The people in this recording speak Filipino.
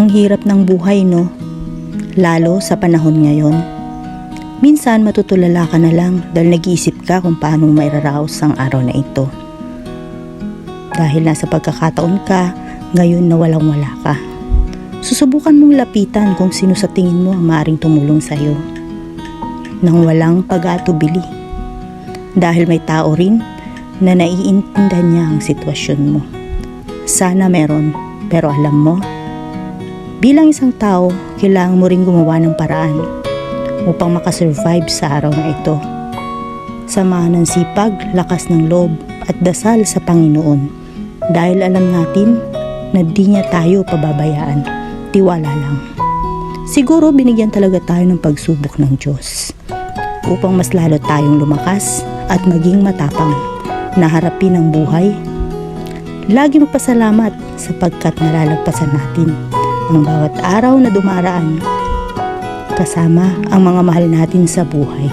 Ang hirap ng buhay, no? Lalo sa panahon ngayon. Minsan matutulala ka na lang dahil nag-iisip ka kung paano mairaraos ang araw na ito. Dahil nasa pagkakataon ka, ngayon na walang-wala ka. Susubukan mong lapitan kung sino sa tingin mo ang maaaring tumulong sa iyo. Nang walang pag-aatubili. Dahil may tao rin na naiintindihan niya ang sitwasyon mo. Sana meron, pero alam mo, bilang isang tao, kailangan mo rin gumawa ng paraan upang makasurvive sa araw na ito. Samahan ng sipag, lakas ng loob at dasal sa Panginoon dahil alam natin na di niya tayo pababayaan. Tiwala lang. Siguro binigyan talaga tayo ng pagsubok ng Diyos upang mas lalo tayong lumakas at maging matapang na harapin ang buhay. Lagi magpasalamat sapagkat nalalagpasan natin ang bawat araw na dumaraan kasama ang mga mahal natin sa buhay.